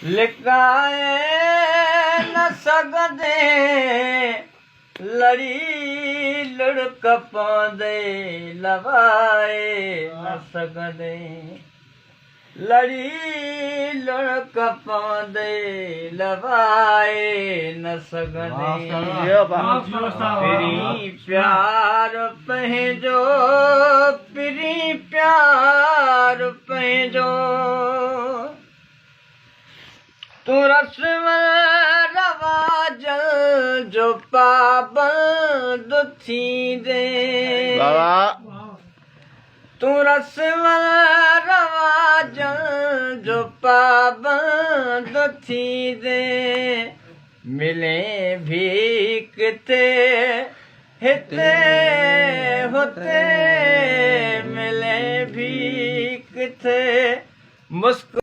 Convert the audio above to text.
लिकाए न सघंदे लड़ी लुढ़क पवंदे लवाए न सघंदे लड़ी लुढ़क पवंदे लवाए न सघंदे पिरी प्यार पंहिंजो पिरी प्यार पंहिंजो तू रस्म रवाजल जो पाबंद थींदे तू रस्म रवाजल जो पाबंद थींदे मिले भी किथे हिते हुते मिले भी किथे मुस्क